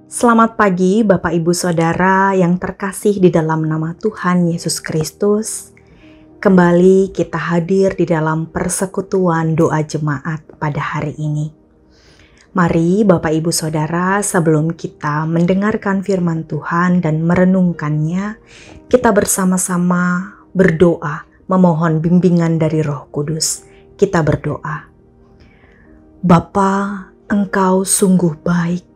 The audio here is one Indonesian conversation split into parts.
Selamat pagi Bapak Ibu Saudara yang terkasih di dalam nama Tuhan Yesus Kristus. Kembali kita hadir di dalam persekutuan doa jemaat pada hari ini. Mari Bapak Ibu Saudara, sebelum kita mendengarkan firman Tuhan dan merenungkannya, kita bersama-sama berdoa memohon bimbingan dari Roh Kudus. Kita berdoa. Bapa, Engkau sungguh baik.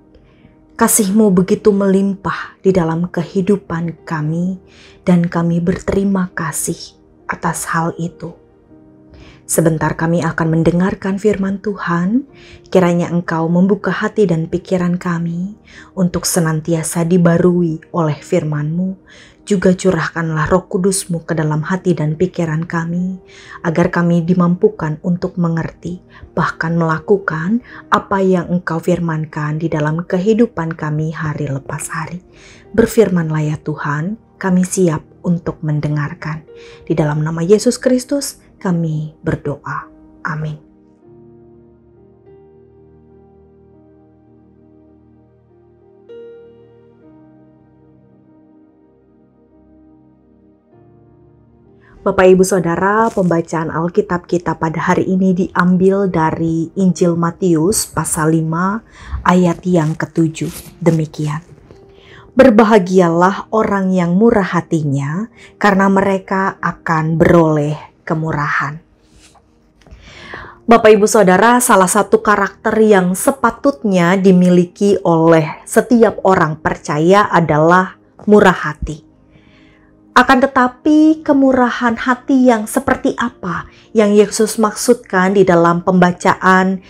Kasih-Mu begitu melimpah di dalam kehidupan kami dan kami berterima kasih atas hal itu. Sebentar kami akan mendengarkan firman Tuhan, kiranya Engkau membuka hati dan pikiran kami untuk senantiasa dibarui oleh firman-Mu. Juga curahkanlah Roh Kudus-Mu ke dalam hati dan pikiran kami, agar kami dimampukan untuk mengerti, bahkan melakukan apa yang Engkau firmankan di dalam kehidupan kami hari lepas hari. Berfirmanlah ya Tuhan, kami siap untuk mendengarkan. Di dalam nama Yesus Kristus kami berdoa. Amin. Bapak Ibu Saudara, pembacaan Alkitab kita pada hari ini diambil dari Injil Matius pasal 5 ayat yang ke-7. Demikian. Berbahagialah orang yang murah hatinya, karena mereka akan beroleh kemurahan. Bapak Ibu Saudara, salah satu karakter yang sepatutnya dimiliki oleh setiap orang percaya adalah murah hati. Akan tetapi kemurahan hati yang seperti apa yang Yesus maksudkan di dalam pembacaan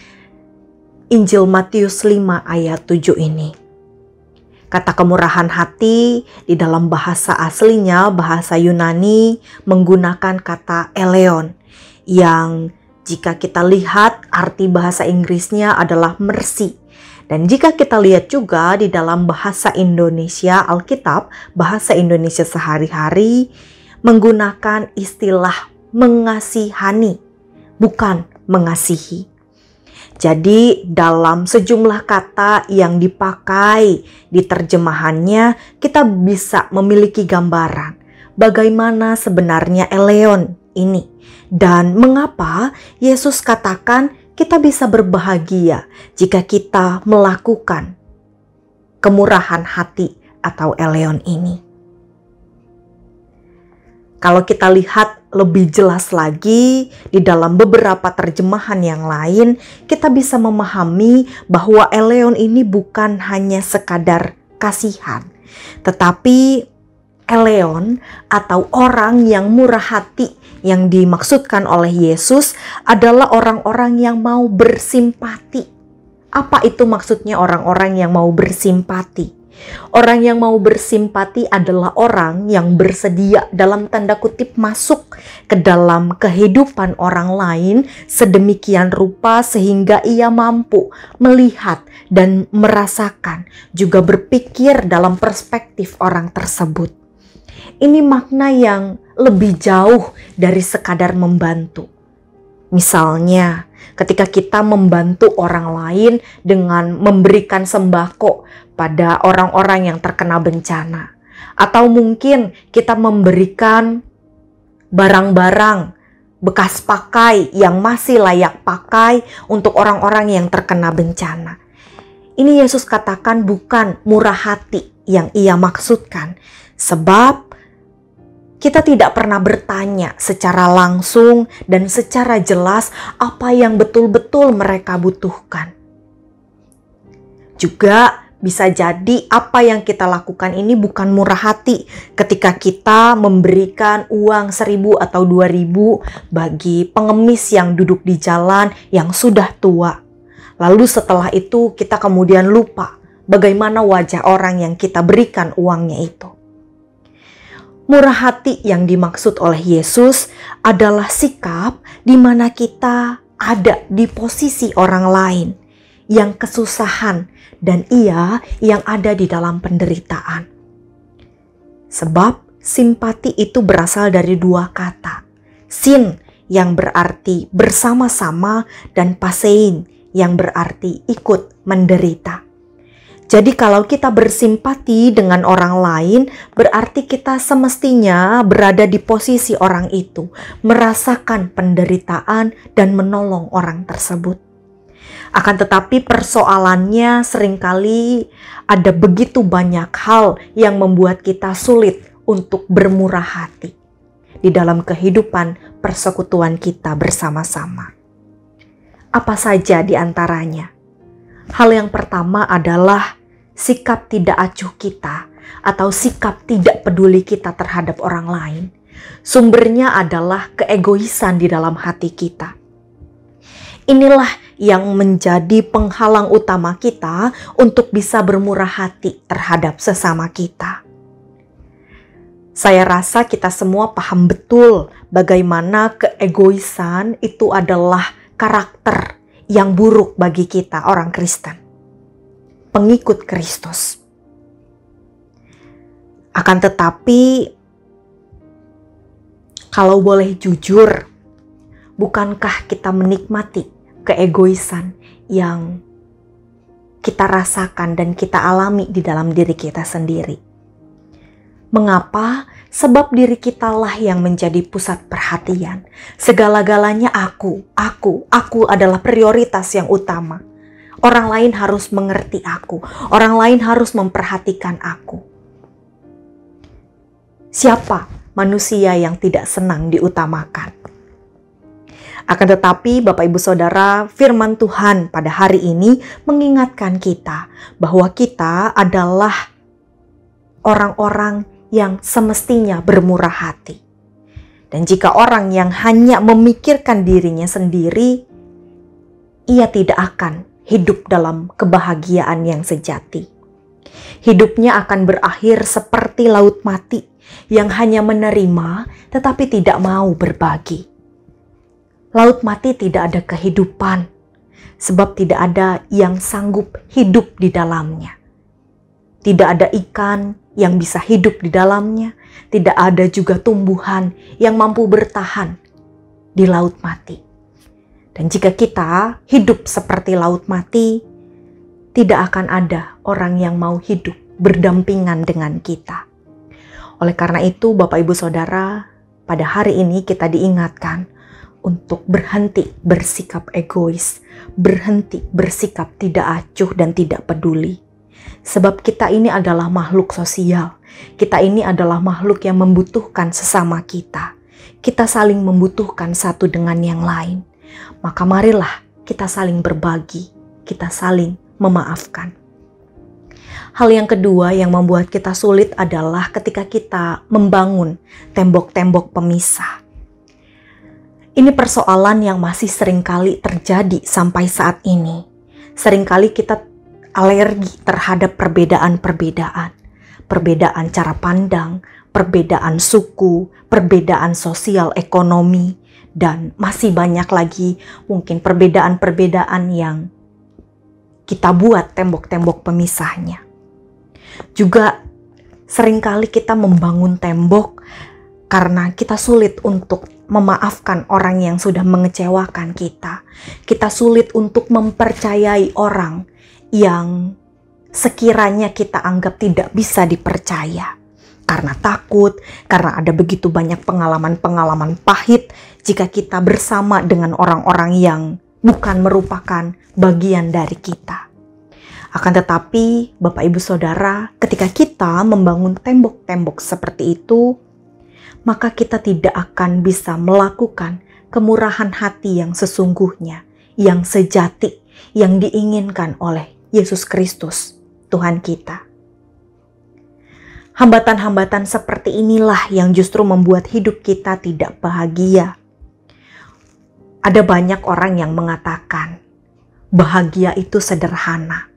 Injil Matius 5 ayat 7 ini? Kata kemurahan hati di dalam bahasa aslinya, bahasa Yunani, menggunakan kata eleon, yang jika kita lihat arti bahasa Inggrisnya adalah mercy. Dan jika kita lihat juga di dalam bahasa Indonesia, Alkitab, bahasa Indonesia sehari-hari, menggunakan istilah mengasihani, bukan mengasihi. Jadi dalam sejumlah kata yang dipakai di terjemahannya, kita bisa memiliki gambaran bagaimana sebenarnya eleon ini. Dan mengapa Yesus katakan kita bisa berbahagia jika kita melakukan kemurahan hati atau eleon ini. Kalau kita lihat lebih jelas lagi di dalam beberapa terjemahan yang lain, kita bisa memahami bahwa eleon ini bukan hanya sekadar kasihan, tetapi eleon atau orang yang murah hati yang dimaksudkan oleh Yesus adalah orang-orang yang mau bersimpati. Apa itu maksudnya orang-orang yang mau bersimpati? Orang yang mau bersimpati adalah orang yang bersedia dalam tanda kutip masuk ke dalam kehidupan orang lain sedemikian rupa sehingga ia mampu melihat dan merasakan, juga berpikir dalam perspektif orang tersebut. Ini makna yang lebih jauh dari sekadar membantu. Misalnya, ketika kita membantu orang lain dengan memberikan sembako pada orang-orang yang terkena bencana. Atau mungkin kita memberikan barang-barang bekas pakai yang masih layak pakai untuk orang-orang yang terkena bencana. Ini Yesus katakan bukan murah hati yang ia maksudkan. Sebab kita tidak pernah bertanya secara langsung dan secara jelas apa yang betul-betul mereka butuhkan. Juga bisa jadi apa yang kita lakukan ini bukan murah hati ketika kita memberikan uang 1.000 atau 2.000 bagi pengemis yang duduk di jalan yang sudah tua. Lalu setelah itu kita kemudian lupa bagaimana wajah orang yang kita berikan uangnya itu. Murah hati yang dimaksud oleh Yesus adalah sikap di mana kita ada di posisi orang lain yang kesusahan dan ia yang ada di dalam penderitaan. Sebab simpati itu berasal dari dua kata. Sin yang berarti bersama-sama dan pasein yang berarti ikut menderita. Jadi kalau kita bersimpati dengan orang lain, berarti kita semestinya berada di posisi orang itu, merasakan penderitaan dan menolong orang tersebut. Akan tetapi persoalannya seringkali ada begitu banyak hal yang membuat kita sulit untuk bermurah hati di dalam kehidupan persekutuan kita bersama-sama. Apa saja di antaranya? Hal yang pertama adalah sikap tidak acuh kita atau sikap tidak peduli kita terhadap orang lain. Sumbernya adalah keegoisan di dalam hati kita. Inilah yang menjadi penghalang utama kita untuk bisa bermurah hati terhadap sesama kita. Saya rasa kita semua paham betul bagaimana keegoisan itu adalah karakter yang buruk bagi kita orang Kristen, pengikut Kristus. Akan tetapi, kalau boleh jujur, bukankah kita menikmati keegoisan yang kita rasakan dan kita alami di dalam diri kita sendiri? Mengapa? Sebab diri kitalah yang menjadi pusat perhatian. Segala-galanya aku adalah prioritas yang utama. Orang lain harus mengerti aku. Orang lain harus memperhatikan aku. Siapa manusia yang tidak senang diutamakan? Akan tetapi Bapak Ibu Saudara, firman Tuhan pada hari ini mengingatkan kita bahwa kita adalah orang-orang yang semestinya bermurah hati. Dan jika orang yang hanya memikirkan dirinya sendiri, ia tidak akan hidup dalam kebahagiaan yang sejati. Hidupnya akan berakhir seperti laut mati yang hanya menerima tetapi tidak mau berbagi. Laut mati tidak ada kehidupan sebab tidak ada yang sanggup hidup di dalamnya. Tidak ada ikan yang bisa hidup di dalamnya, tidak ada juga tumbuhan yang mampu bertahan di laut mati. Dan jika kita hidup seperti laut mati, tidak akan ada orang yang mau hidup berdampingan dengan kita. Oleh karena itu, Bapak Ibu Saudara, pada hari ini kita diingatkan untuk berhenti bersikap egois, berhenti bersikap tidak acuh dan tidak peduli. Sebab kita ini adalah makhluk sosial. Kita ini adalah makhluk yang membutuhkan sesama kita. Kita saling membutuhkan satu dengan yang lain. Maka marilah kita saling berbagi, kita saling memaafkan. Hal yang kedua yang membuat kita sulit adalah ketika kita membangun tembok-tembok pemisah. Ini persoalan yang masih seringkali terjadi sampai saat ini. Seringkali kita alergi terhadap perbedaan-perbedaan. Perbedaan cara pandang, perbedaan suku, perbedaan sosial ekonomi, dan masih banyak lagi mungkin perbedaan-perbedaan yang kita buat tembok-tembok pemisahnya. Juga seringkali kita membangun tembok karena kita sulit untuk memaafkan orang yang sudah mengecewakan kita. Kita sulit untuk mempercayai orang yang sekiranya kita anggap tidak bisa dipercaya. Karena takut, karena ada begitu banyak pengalaman-pengalaman pahit jika kita bersama dengan orang-orang yang bukan merupakan bagian dari kita. Akan tetapi, Bapak Ibu Saudara, ketika kita membangun tembok-tembok seperti itu, maka kita tidak akan bisa melakukan kemurahan hati yang sesungguhnya, yang sejati, yang diinginkan oleh Yesus Kristus, Tuhan kita. Hambatan-hambatan seperti inilah yang justru membuat hidup kita tidak bahagia. Ada banyak orang yang mengatakan, bahagia itu sederhana.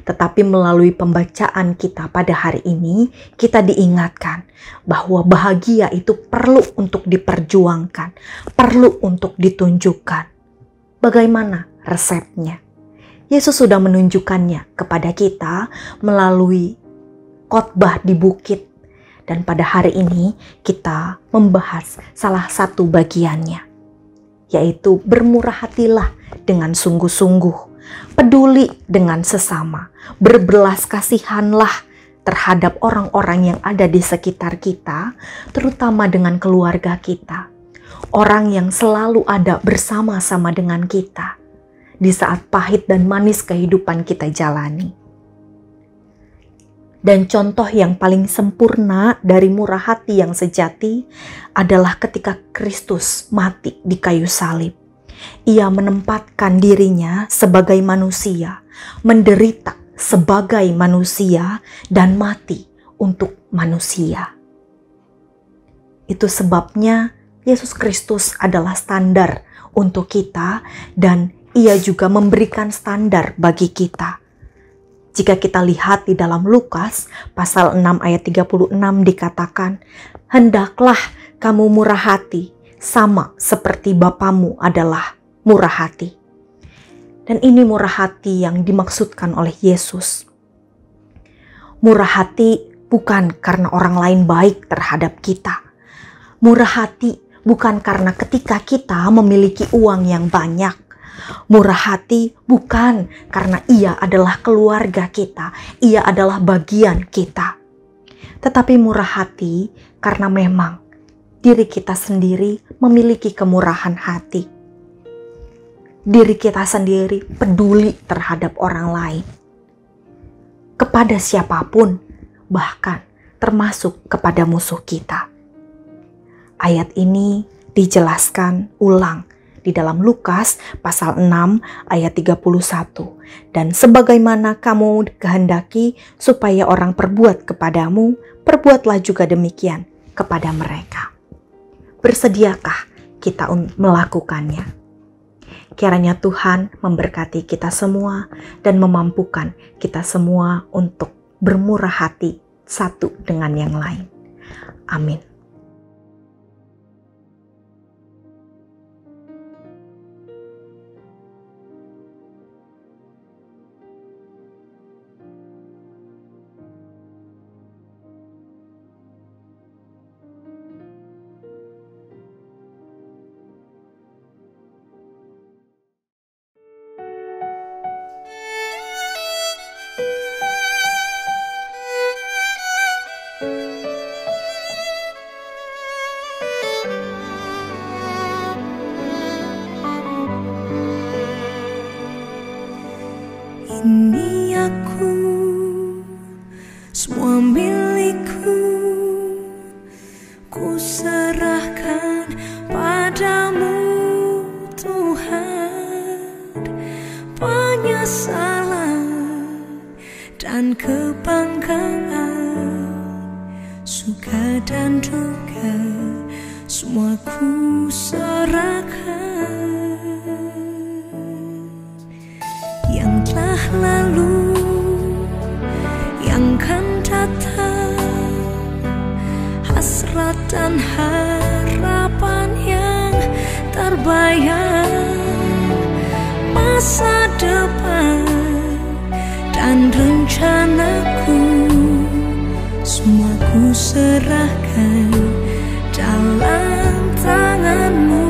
Tetapi melalui pembacaan kita pada hari ini, kita diingatkan bahwa bahagia itu perlu untuk diperjuangkan, perlu untuk ditunjukkan. Bagaimana resepnya? Yesus sudah menunjukkannya kepada kita melalui khotbah di bukit. Dan pada hari ini kita membahas salah satu bagiannya, yaitu bermurah hatilah dengan sungguh-sungguh. peduli dengan sesama, berbelas kasihanlah terhadap orang-orang yang ada di sekitar kita, terutama dengan keluarga kita. Orang yang selalu ada bersama-sama dengan kita di saat pahit dan manis kehidupan kita jalani. Dan contoh yang paling sempurna dari murah hati yang sejati adalah ketika Kristus mati di kayu salib. Ia menempatkan dirinya sebagai manusia, menderita sebagai manusia, dan mati untuk manusia. Itu sebabnya Yesus Kristus adalah standar untuk kita, dan Ia juga memberikan standar bagi kita. Jika kita lihat di dalam Lukas pasal 6 ayat 36 dikatakan, "Hendaklah kamu murah hati, sama seperti Bapamu adalah murah hati." Dan ini murah hati yang dimaksudkan oleh Yesus. Murah hati bukan karena orang lain baik terhadap kita. Murah hati bukan karena ketika kita memiliki uang yang banyak. Murah hati bukan karena Ia adalah keluarga kita, Ia adalah bagian kita. Tetapi murah hati karena memang diri kita sendiri memiliki kemurahan hati. Diri kita sendiri peduli terhadap orang lain. Kepada siapapun, bahkan termasuk kepada musuh kita. Ayat ini dijelaskan ulang di dalam Lukas pasal 6 ayat 31. Dan sebagaimana kamu kehendaki supaya orang perbuat kepadamu, perbuatlah juga demikian kepada mereka. Bersediakah kita melakukannya? Kiranya Tuhan memberkati kita semua dan memampukan kita semua untuk bermurah hati satu dengan yang lain. Amin. Ini aku, semua milikku, ku serahkan padamu Tuhan. Penyesalan dan kebanggaan, suka dan duka, semua ku serahkan. Yang telah lalu, yang kan datang, hasrat dan harapan yang terbayang, masa depan dan rencanaku, semua ku serahkan dalam tanganmu.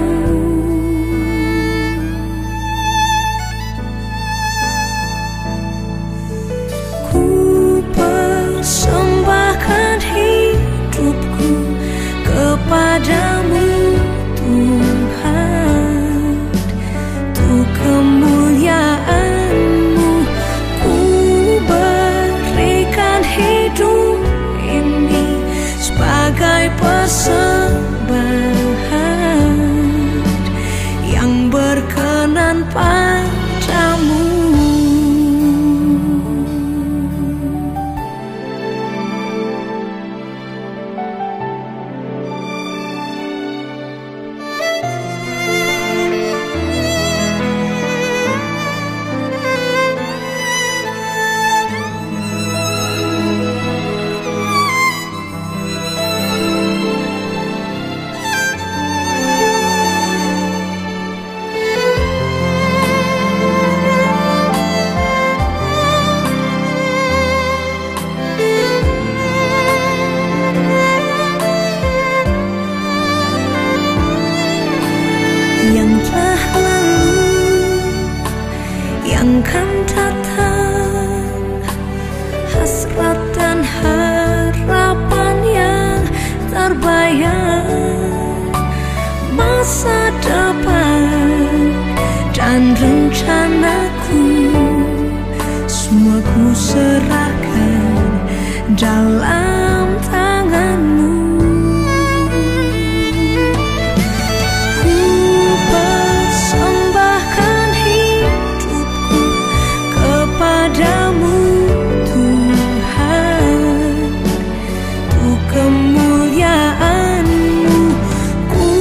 Persembahkan hidupku kepadamu Tuhan, untuk kemuliaan-Mu ku berikan hidup ini sebagai dalam tangan-Mu. Ku persembahkan hidupku kepadamu Tuhan, untuk kemuliaan-Mu. Ku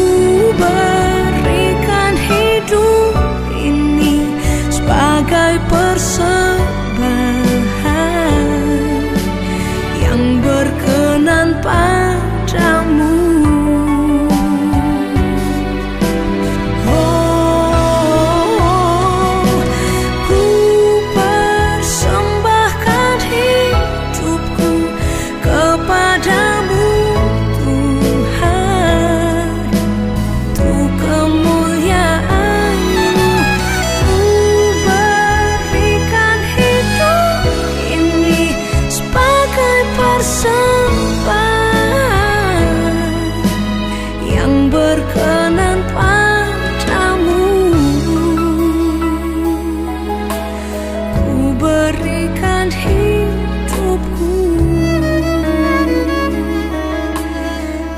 berikan hidup ini sebagai persembahan yang berkenan padamu. Oh, ku persembahkan hidupku kepadamu Tuhan, untuk kemuliaan-Mu. Ku berikan hidup ini sebagai persembahan yang berkenan padamu. Ku berikan hidupku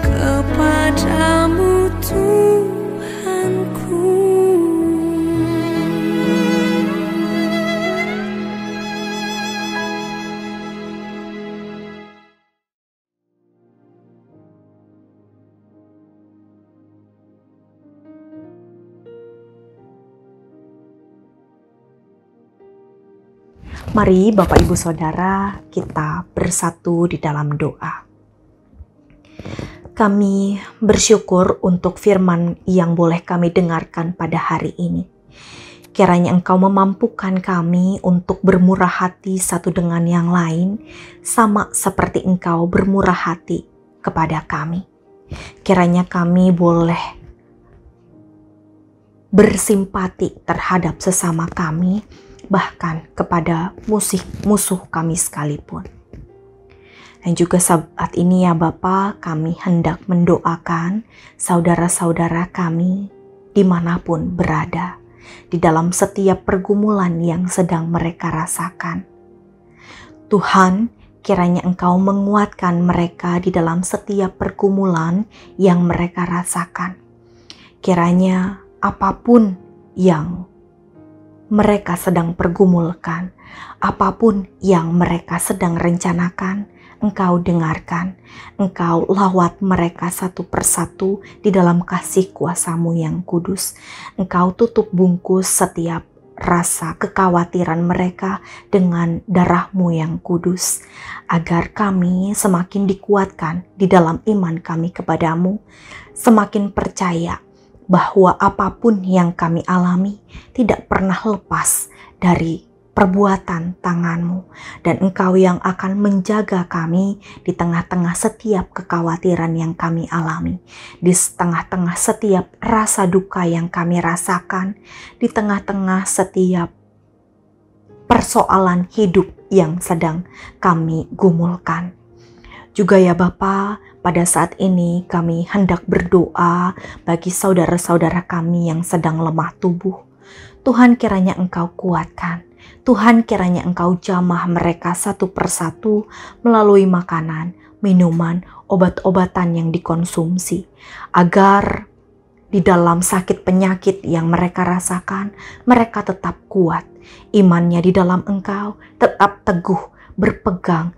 kepadamu Tuhanku. Mari Bapak Ibu Saudara, kita bersatu di dalam doa. Kami bersyukur untuk firman yang boleh kami dengarkan pada hari ini. Kiranya Engkau memampukan kami untuk bermurah hati satu dengan yang lain, sama seperti Engkau bermurah hati kepada kami. Kiranya kami boleh bersimpati terhadap sesama kami, bahkan kepada musuh kami sekalipun. Dan juga saat ini ya Bapa, kami hendak mendoakan saudara-saudara kami dimanapun berada, di dalam setiap pergumulan yang sedang mereka rasakan. Tuhan, kiranya Engkau menguatkan mereka di dalam setiap pergumulan yang mereka rasakan. Kiranya apapun yang mereka sedang pergumulkan, apapun yang mereka sedang rencanakan, Engkau dengarkan, Engkau lawat mereka satu persatu di dalam kasih kuasa-Mu yang kudus. Engkau tutup bungkus setiap rasa kekhawatiran mereka dengan darah-Mu yang kudus, agar kami semakin dikuatkan di dalam iman kami kepadamu, semakin percaya bahwa apapun yang kami alami tidak pernah lepas dari perbuatan tangan-Mu, dan Engkau yang akan menjaga kami di tengah-tengah setiap kekhawatiran yang kami alami, di tengah-tengah setiap rasa duka yang kami rasakan, di tengah-tengah setiap persoalan hidup yang sedang kami gumulkan. Juga ya Bapa, pada saat ini kami hendak berdoa bagi saudara-saudara kami yang sedang lemah tubuh. Tuhan, kiranya Engkau kuatkan. Tuhan, kiranya Engkau jamah mereka satu persatu melalui makanan, minuman, obat-obatan yang dikonsumsi, agar di dalam sakit penyakit yang mereka rasakan, mereka tetap kuat. Imannya di dalam Engkau tetap teguh, berpegang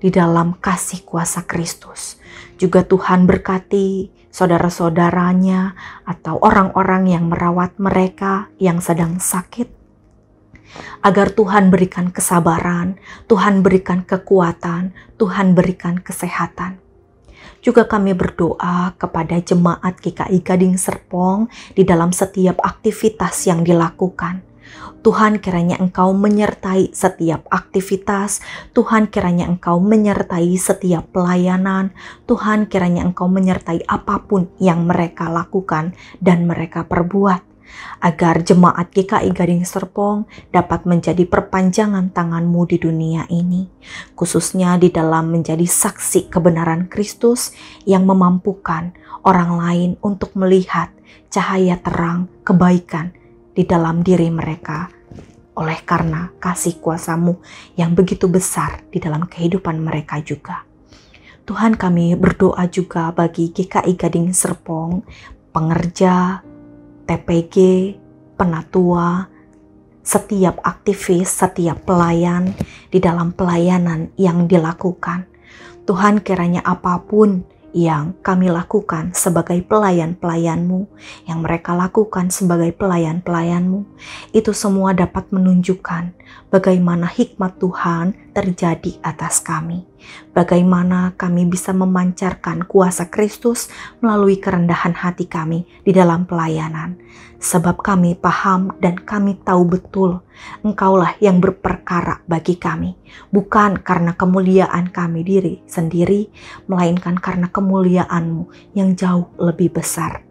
di dalam kasih kuasa Kristus. Juga Tuhan berkati saudara-saudaranya atau orang-orang yang merawat mereka yang sedang sakit, agar Tuhan berikan kesabaran, Tuhan berikan kekuatan, Tuhan berikan kesehatan. Juga kami berdoa kepada jemaat GKI Gading Serpong di dalam setiap aktivitas yang dilakukan. Tuhan, kiranya Engkau menyertai setiap aktivitas. Tuhan, kiranya Engkau menyertai setiap pelayanan. Tuhan, kiranya Engkau menyertai apapun yang mereka lakukan dan mereka perbuat, agar jemaat GKI Gading Serpong dapat menjadi perpanjangan tangan-Mu di dunia ini, khususnya di dalam menjadi saksi kebenaran Kristus yang memampukan orang lain untuk melihat cahaya terang kebaikan di dalam diri mereka oleh karena kasih kuasa-Mu yang begitu besar di dalam kehidupan mereka juga. Tuhan, kami berdoa juga bagi GKI Gading Serpong, pengerja, TPG, penatua, setiap aktivis, setiap pelayan di dalam pelayanan yang dilakukan. Tuhan, kiranya apapun yang kami lakukan sebagai pelayan-pelayan-Mu, yang mereka lakukan sebagai pelayan-pelayan-Mu, itu semua dapat menunjukkan bagaimana hikmat Tuhan terjadi atas kami. Bagaimana kami bisa memancarkan kuasa Kristus melalui kerendahan hati kami di dalam pelayanan. Sebab kami paham dan kami tahu betul Engkaulah yang berperkara bagi kami. Bukan karena kemuliaan kami diri sendiri, melainkan karena kemuliaan-Mu yang jauh lebih besar.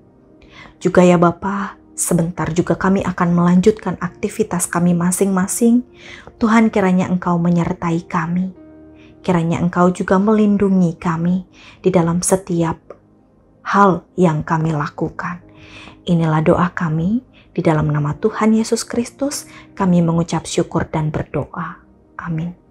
Juga ya Bapa, sebentar juga kami akan melanjutkan aktivitas kami masing-masing. Tuhan, kiranya Engkau menyertai kami. Kiranya Engkau juga melindungi kami di dalam setiap hal yang kami lakukan. Inilah doa kami, di dalam nama Tuhan Yesus Kristus kami mengucap syukur dan berdoa. Amin.